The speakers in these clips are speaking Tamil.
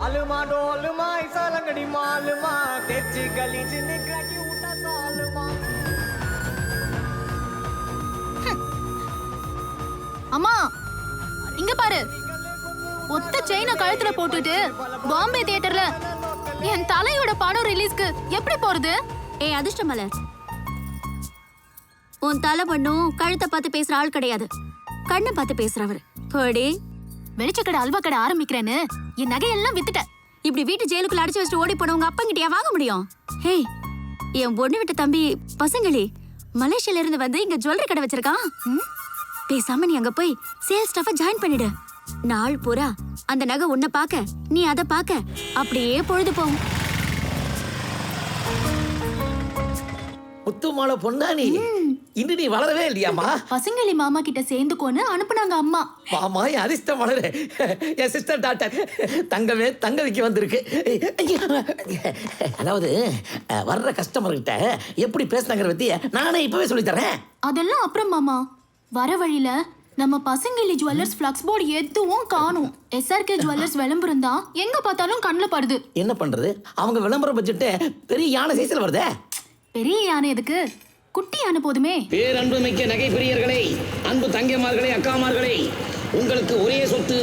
आलमा डोलमा ऐसा लंगड़ी मालमा तेची गली जिन्हें क्रैकी उठा सालमा அம்மா இங்க பாரு. ஒத்த செயினை கழுத்துல போட்டுட்டு பாம்பே தியேட்டர்ல என் தலையோட படம் ரிலீஸ்க்கு எப்படி போறது? ஏய் அதிர்ஷ்டமல, உன் தலை பண்ணும் கழுத்தை பார்த்து பேசுற ஆள் கிடையாது, கண்ணை பார்த்து பேசுறவர். போடி. வெளிச்சக்கடை அல்வா கடை ஆரம்பிக்கிறேன்னு என் நகையெல்லாம் வித்துட்டேன். இப்படி வீட்டு ஜெயிலுக்குள்ள அடைச்சு வச்சுட்டு ஓடி போன உங்க அப்பங்கிட்டயா வாங்க முடியும்? ஹே, என் பொண்ணு விட்ட தம்பி பசங்களே மலேசியால இருந்து வந்து இங்க ஜுவல்லரி கடை வச்சிருக்கான். பேசாம நீ அங்க போய் சேல்ஸ் ஸ்டாஃபா ஜாயின் பண்ணிடு. நாள் பூரா அந்த நகை உன்னை பாக்க, நீ அதை பாக்க, அப்படியே பொழுது போகும். முத்துமால பொண்ணானி, இன்னும் நீ வளரவே இல்லையாமா? பசங்களி மாமா கிட்ட சேர்ந்துக்கோன்னு அனுப்புனாங்க அம்மா. மாமா என் அதிர்ஷ்டம் வளரு. என் சிஸ்டர் டாக்டர் தங்கமே தங்கவிக்கு வந்திருக்கு. அதாவது வர்ற கஸ்டமர்கிட்ட எப்படி பேசுனாங்கிற பத்தி நானே இப்பவே சொல்லித்தரேன். அதெல்லாம் அப்புறம் மாமா. வர வழியில நம்ம பசங்களி ஜுவல்லர்ஸ் ஃபிளக்ஸ் போர்டு எதுவும் காணும். எஸ்ஆர்கே ஜுவல்லர்ஸ் விளம்பரம் தான் எங்க பார்த்தாலும் கண்ணுல படுது. என்ன பண்றது, அவங்க விளம்பரம் பட்ஜெட் பெரிய யானை சைஸ்ல வருதே. பெரிய யானை எதுக்கு, குட்டி யானை போதுமே. பேரன்பு மிக்க நகை பிரியர்களே, அன்பு தங்கைமார்களே, அக்காமார்களே, உங்களுக்கு ஒரே சொத்து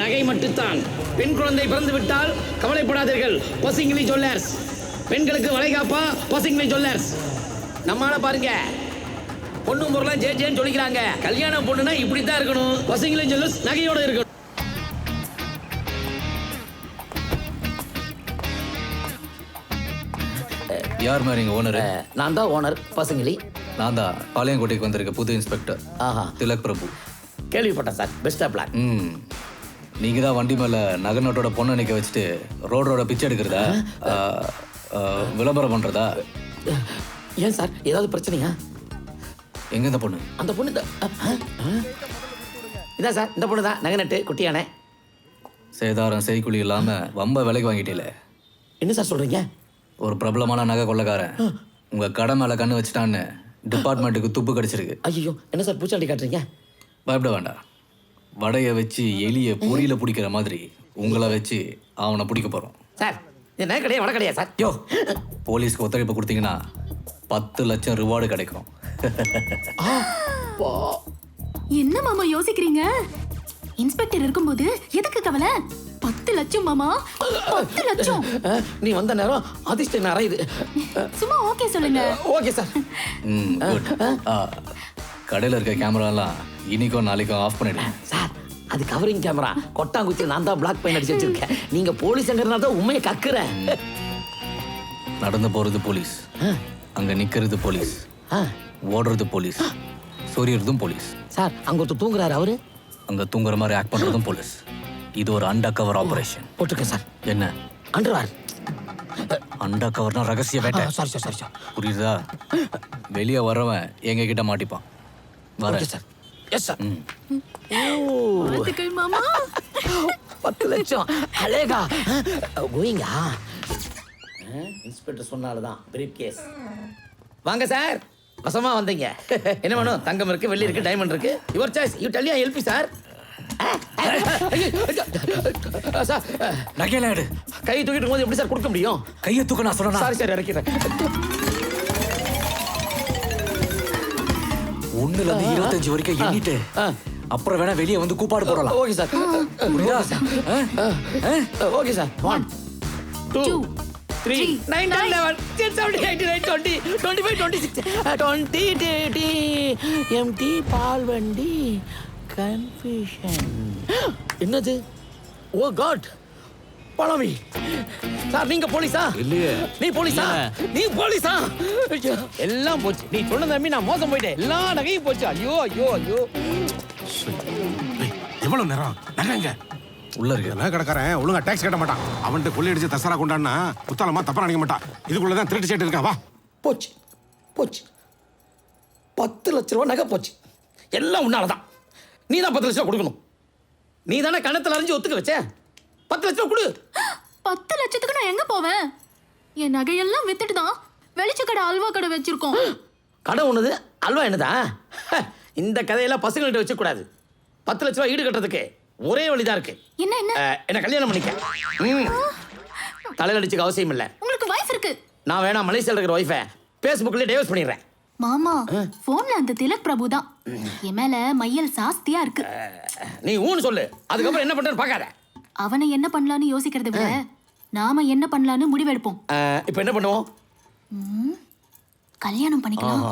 நகை மட்டும்தான். பெண் குழந்தை பிறந்து விட்டால் கவலைப்படாதீர்கள், பசிங்கிலி ஜுவல்லர்ஸ். பெண்களுக்கு வளைகாப்பா பசிங்கிலி ஜுவல்லர்ஸ். நம்மளால பாருங்க, பொண்ணு முறைலாம் ஜேன்னு சொல்லிக்கிறாங்க. கல்யாணம் பொண்ணுனா இப்படித்தான் இருக்கணும். பசிங்கிலி ஜுவல்லர்ஸ் நகையோட இருக்கணும். யார் மாதிரி இங்க ஓனர்? நான் தான் ஓனர் பசங்களி. நான் தான் பாளையங்கோட்டைக்கு வந்திருக்க புது இன்ஸ்பெக்டர் திலக் பிரபு. கேள்விப்பட்டேன் சார், பெஸ்ட் ஆஃப் லக். நீங்க தான் வண்டி மேல நகை நோட்டோட பொண்ணை நிக்க வச்சுட்டு ரோடோட பிச்சை எடுக்கிறதா, விளம்பரம் பண்றதா? ஏன் சார், ஏதாவது பிரச்சனையா? எங்க இந்த பொண்ணு? அந்த பொண்ணு இதான் சார், இந்த பொண்ணு தான் நகை நட்டு குட்டியானே. சேதாரம் செய்குழி இல்லாம வம்ப விலைக்கு வாங்கிட்டீல. என்ன சார் சொல்றீங்க? ஒரு பிரபலமான நகை கொள்ளக்காரன் உங்க கடை மேல கண்ணு வச்சுட்டான்னு டிபார்ட்மெண்ட்டுக்கு துப்பு கடிச்சிருக்கு. ஐயோ, என்ன சார் பூச்சாண்டி காட்டுறீங்க? பயப்பட வேண்டாம். வடையை வச்சு எலிய பொரியில பிடிக்கிற மாதிரி உங்களை வச்சு அவனை பிடிக்க போறோம். சார், இது நகை கடையா வடை கடையா சார்? யோ, போலீஸ்க்கு ஒத்துழைப்பு கொடுத்தீங்கன்னா 10 லட்சம் ரிவார்டு கிடைக்கும். என்ன மாமா யோசிக்கிறீங்க? இன்ஸ்பெக்டர் இருக்கும்போது எதுக்கு கவலை? 10 லட்சம் மாமா, 10 லட்சம். நீ வந்த நேரம் அதிர்ஷ்டம் அறையுது. சும்மா ஓகே சொல்லுங்க. Okay sir. குட். கடையில் இருக்க கேமராலாம் இன்னைக்கும் நாளைக்கும் ஆஃப் பண்ணிடுங்க சார். அது கவரிங் கேமரா, கொட்டாங்குச்சி நான் தான் பிளாக் பெயிண்ட் அடிச்சு வச்சிருக்கேன். நீங்க போலீஸ்ங்கிறதுனால தான் உண்மையை கக்குறேன். நடந்து போறது போலீஸ், அங்க நிக்கிறது போலீஸ், ஓடுறது போலீஸ், சொரியறதும் போலீஸ். சார், அங்க ஒருத்தர் தூங்குறாரு, அவரு அங்க தூங்குற மாதிரி ஆக்ட் பண்றதும் போலீஸ். இது ஒரு அண்டர் கவர் ஆபரேஷன். போட்டிருக்கேன் சார். என்ன அண்டர்வேர்? அண்டர் கவர்னா ரகசிய வேட்டை. Sorry sir, sorry sir. புரியுதா? வெளியே வரவன் எங்க கிட்ட மாட்டிப்பான். Okay sir. Yes sir. வாழ்த்துக்கள் மாமா. 10 லட்சம் அழகா கோயிங்கா. இன்ஸ்பெக்டர் சொன்னால்தான் பிரீஃப் கேஸ். வாங்க சார், வசமா வந்தீங்க. என்ன வேணும்? தங்கம் இருக்கு, வெள்ளி இருக்கு, டைமண்ட் இருக்கு. Your choice. You tell help me sir. Sir, நகையில எடு. கை தூக்கிட்டு போது எப்படி சார் கொடுக்க முடியும்? கையை தூக்க நான் சொன்னா. Sorry sir, இறக்கிறேன். 1ல இருந்து 25 வரைக்கும் எண்ணிட்டு அப்புறம் வேணா வெளியே வந்து கூப்பாடு போடலாம். Okay sir. புரியுதா? Okay sir. 1 2 3 9 10 11 10 17 18 19 20 25 26 20 30 எம்டி பால் வண்டி கன்ஃபியூஷன். என்னது? ஓ காட், பழமி சார், நீங்க போலீஸா? இல்லையே. நீ போலீஸா? நீ போலீஸா? எல்லாம் போச்சு. நீ சொன்ன நம்பி நான் மோசம் போயிட்டேன். எல்லா நகையும் போச்சு. ஐயோ ஐயோ ஐயோ. எவ்வளவு நேரம் நகைங்க உள்ள இருக்கு. நகை கடைக்காரன் ஒழுங்கா டாக்ஸ் கட்ட மாட்டான். அவன்கிட்ட கொள்ளையடிச்சு தசரா கொண்டான்னா குத்தாலமா தப்பா நினைக்க மாட்டான். இதுக்குள்ளதான் திருட்டு சேட்டு இருக்கா. வா. போச்சு போச்சு. 10 லட்ச ரூபா நகை போச்சு. எல்லாம் உன்னாலதான். நீ தான் 10 லட்ச ரூபா கொடுக்கணும். நீ தானே கணத்துல அறிஞ்சு ஒத்துக்க வச்ச. 10 லட்ச ரூபா கொடு. 10 லட்சத்துக்கு நான் எங்க போவேன்? என் நகையெல்லாம் வித்துட்டு தான் வெளிச்சக்கடை அல்வா கடை வச்சிருக்கோம். கடை ஒண்ணுது, அல்வா என்னதா? இந்த கதையெல்லாம் பசங்கள்கிட்ட வச்சுக்கூடாது. 10 லட்ச ரூபா ஈடு கட்டுறதுக்கு ஒரே வழிதான் இருக்கு. என்ன என்ன என்ன கல்யாணம் பண்ணிக்க. தலையில அடிச்சுக்க அவசியம் இல்லை. உங்களுக்கு வைஃப் இருக்கு. நான் வேணா மலேசியால இருக்கிற ஒய்ஃபை ஃபேஸ்புக்ல டைவர்ஸ் பண்ணிடுறேன். மாமா போன்ல அந்த திலக் பிரபு தான். என் மேல மையல் சாஸ்தியா இருக்கு. நீ ஊன்னு சொல்லு, அதுக்கப்புறம் என்ன பண்றேன்னு பார்க்காத. அவனை என்ன பண்ணலான்னு யோசிக்கிறத விட நாம என்ன பண்ணலான்னு முடிவெடுப்போம். இப்போ என்ன பண்ணுவோம்? கல்யாணம் பண்ணிக்கலாம்.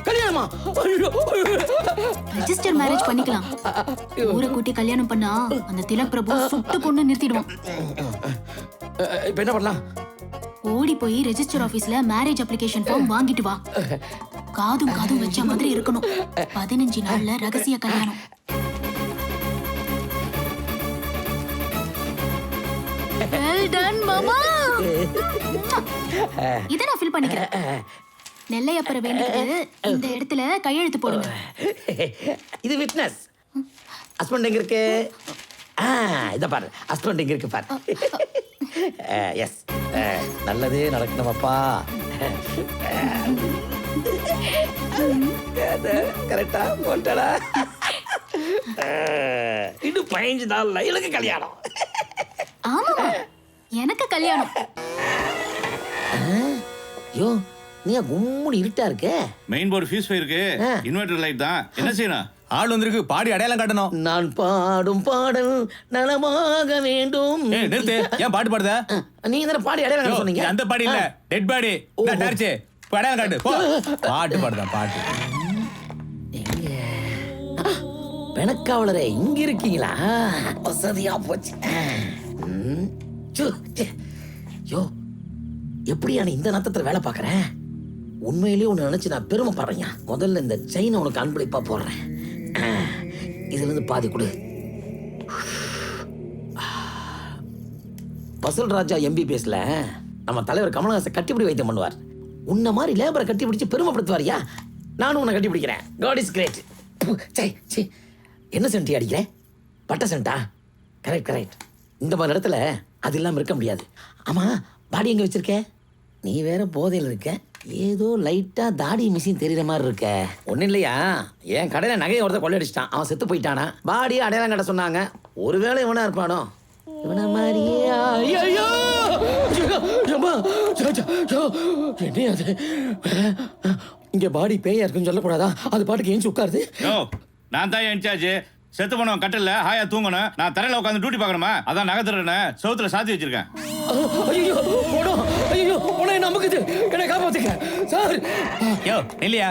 கல்யாணமா? ரெஜிஸ்டர் மேரேஜ் பண்ணிக்கலாம். ஊரை கூட்டி கல்யாணம் பண்ணா அந்த திலக் பிரபு சுட்டு பொண்ணு நிறுத்திடுவான். இப்போ என்ன பண்ணலாம்? ஓடி போய் ரெஜிஸ்டர் ஆபீஸ்ல மேரேஜ் அப்ளிகேஷன் ஃபார்ம் வாங்கிட்டு வா. காதும் வச்ச மாதிரி இருக்கணும். 15 நாள்ல ரகசிய கல்யாணம். Well done, மாமா. இத நான் ஃபில் பண்ணிக்கிறேன். நெல்லையப்பரை வேண்டிட்டு இந்த இடத்துல கையெழுத்து போடுங்க. இது விட்னஸ். ஹஸ்பண்ட் எங்க இருக்கு? இத பாரு, ஹஸ்பண்ட் எங்க இருக்கு பாரு. எஸ், நல்லதே நடக்கணுமாப்பா. கரெக்டா போட்டடா. இன்னும் 15 நாள்ல எனக்கு கல்யாணம். ஆமா, எனக்கு கல்யாணம். யோ, நீ கும்முடி இருட்டா இருக்க. மெயின் போர்டு ஃபியூஸ் போயிருக்கு. இன்வெர்டர் லைட் தான். என்ன செய்யணும்? ஆள் வந்திருக்கு, பாடி அடையாளம் காட்டணும். நான் பாடும் பாடல் நலமாக வேண்டும். நிறுத்து, ஏன் பாட்டு பாடுத? நீங்க தானே பாடி அடையாளம் சொன்னீங்க. அந்த பாடி இல்ல, டெட் பாடி. டார்ச்சு அடையாளம் காட்டு. பாட்டு பாடுதான் பாட்டு. பெணக்காவலரே, இங்க இருக்கீங்களா? வசதியா போச்சு. யோ, எப்படியா நீ இந்த நத்தத்துல வேலை பார்க்கறேன்? உண்மையிலேயே உன்னை நினைச்சு நான் பெருமைப்படுறேன். முதல்ல இந்த செயினை உனக்கு அன்பளிப்பா போடுறேன். இதுல இருந்து பாதி கொடு. பசல் ராஜா MBBSல நம்ம தலைவர் கமலஹாசன் கட்டிப்பிடி வைத்தியம் பண்ணுவார். உன்ன மாதிரி லேபரை கட்டி பிடிச்சு பெருமைப்படுத்துவாரியா? நானும் உன்னை கட்டி பிடிக்கிறேன். God is great. என்ன சென்டி அடிக்கிறேன்? பட்ட சென்டா? கரெக்ட். இந்த மாதிரி இடத்துல அது இல்லாமல் இருக்க முடியாது. ஆமா, பாடி எங்க வச்சிருக்க? நீ வேற போதையில் இருக்க. ஏதோ லைட்டா தாடி மிஷின் தெரியுற மாதிரி இருக்க. ஒன்னும் இல்லையா, என் கடையில நகையை ஒருத்தர் கொள்ளையடிச்சிட்டான். அவன் செத்து போயிட்டானா. பாடி அடையாளம் கட்ட சொன்னாங்க. ஒருவேளை இவனா இருப்பானோ? இவன மாதிரியே. என்ன அது? இங்க பாடி பேயா இருக்குன்னு சொல்லக்கூடாதா? அது பாட்டுக்கு ஏஞ்சி உட்காருது. நான் தான் இன்சார்ஜ். செத்து போனவன் கட்டில ஹாயா தூங்கணும். நான் தரையில உட்காந்து டியூட்டி பார்க்கணுமா? அதான் நகத்துறேன்னு சவுத்துல சாத்தி வச்சிருக்கேன். நமக்கு காப்பாத்துக்க சார். யோ இல்லையா,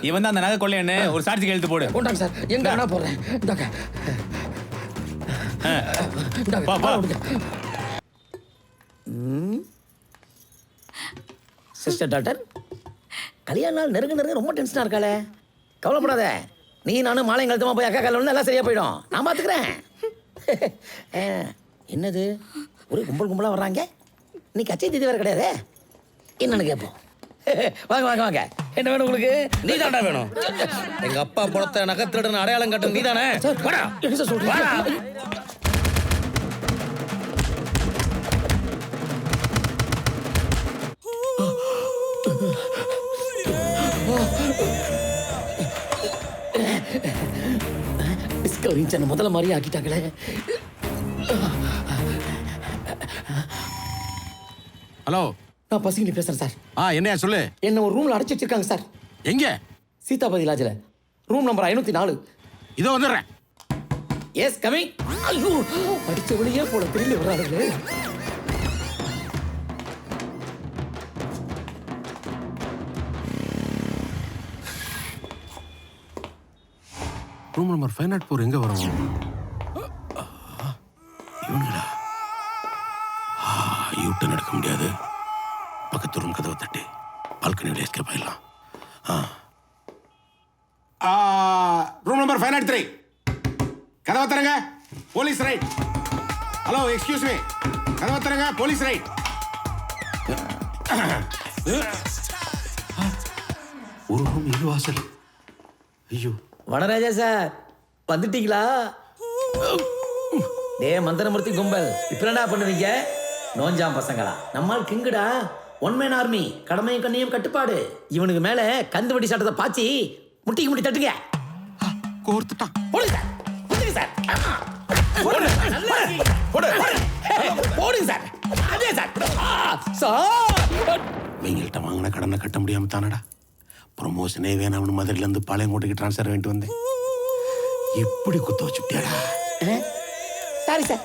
இவன் தான் அந்த நகை கொள்ளையன்னு ஒரு சாட்சி எழுத்து போடு. கொண்டாங்க சார், எங்க வேணா போடுறேன். சிஸ்டர் டாக்டர், கல்யாண நாள் நெருங்க ரொம்ப டென்ஷனா இருக்காளே. கவலைப்படாத, நீ நானும் மாலை கழுத்தமா போய் அக்கா கால எல்லாம் சரியா போயிடும். நான் பாத்துக்கிறேன். என்னது ஒரு கும்பலா வர்றாங்க? இன்னைக்கு அச்சை தீதி வேற கிடையாது. என்னன்னு கேட்போம். வாங்க. என்ன வேணும் உங்களுக்கு? நீ தாண்டா வேணும். எங்க அப்பா பணத்தை நகத்திரடன் அடையாளம் காட்டும் நீ தானே? டிஸ்கவரி சேனல் முதல்ல மாதிரி ஆக்கிட்டாங்களே. ஹலோ, நான் பசிங்கி பேசுறேன் சார். என்னையா சொல்லு. என்ன ஒரு ரூம்ல அடைச்சு வச்சிருக்காங்க சார். எங்க? சீதாபதி லாட்ஜ்ல, ரூம் நம்பர் 504. இதோ வந்துடுறேன். Yes coming. ஐயோ, படிச்ச வழியே போல திரும்பி வர்றாங்களே. ரூம் நம்பர் 504 எங்க வரும்? இவங்களா? யூட்டன் எடுக்க முடியாது. பக்கத்து ரூம் கதவை தட்டி பால்கனியில் எஸ்கேப் ஆயிடலாம். Room number 503. கதவை தரங்க. Police right. Hello, excuse me. கதவை தரங்க. Police right. ஒரு ரூம் இது வாசல். ஐயோ, வனராஜா சார் வந்துட்டீங்களா? டே மந்திரமூர்த்தி கும்பல், இப்ப என்ன பண்ணுவீங்க? நோஞ்சாம் பசங்களா? நம்மால் கிங்குடா. ஒன் மேன் ஆர்மி, கடமையும் கண்ணையும் கட்டுப்பாடு. இவனுக்கு மேல கந்து வட்டி சட்டத்தை பாய்ச்சி முட்டிக்கு முட்டி தட்டுங்க. கோர்த்துட்டான். போடுங்க சார். சார் போடுங்க சார் அதே சார் சார் இவங்கள்ட்ட வாங்கின கடனை கட்ட முடியாம தானடா ப்ரொமோஷனே வேணாம்னு மதுரையில இருந்து பாளையங்கோட்டைக்கு ட்ரான்ஸ்ஃபர் வேண்டி வந்தேன். எப்படி குத்த வச்சுட்டியாடா? Sorry sir.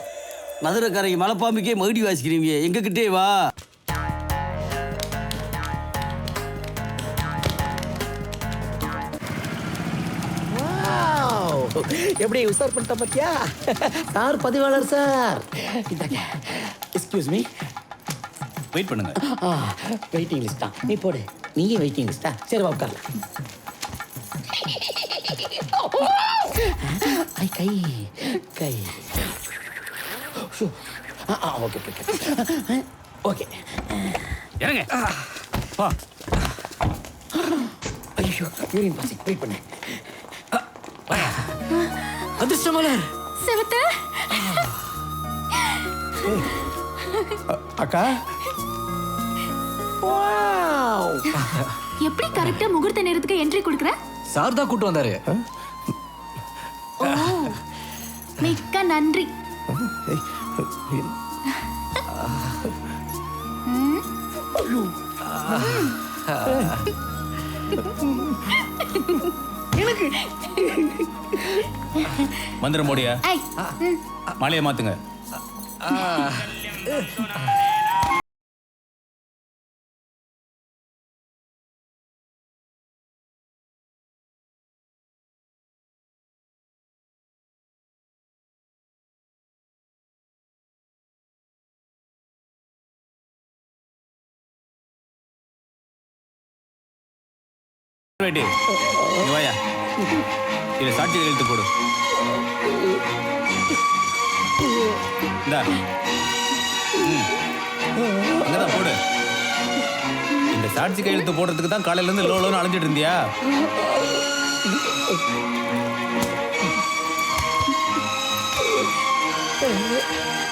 மதுரைக்காரங்க மலைப்பாம்புக்கே மகுடி வாசிக்கிறீங்க, எங்க கிட்டே வா. எப்படி உசார் பண்ணிட்ட பத்தியா சார்? பதிவாளர் சார். Excuse me. வெயிட் பண்ணுங்க. வெயிட்டிங் லிஸ்டா? நீ போடு. நீங்க வெயிட்டிங் லிஸ்டா? சரி வா உட்கார்ல. ஐ கை கை. Okay okay okay. இறங்க. வா. ஐயோ யூரின் பாசிங். வெயிட் பண்ணு. அதிர்ஷ்டமலர் செவத்து அக்கா எப்படி கரெக்டா முகூர்த்த நேரத்துக்கு என்ட்ரி கொடுக்குற? சார் தான் கூட்டு வந்தாரு. ஓ மிக்க நன்றி. மந்திரம் மோடியா? ஐய், மாலையை மாத்துங்க. இங்க வாயா. இதுல சாட்சி கையெழுத்து போடு. இந்தா. அங்கதான் போடு. இந்த சாட்சி கையெழுத்து போடுறதுக்கு தான் காலையில இருந்து லோலோன்னு அலைஞ்சிட்டு இருந்தியா?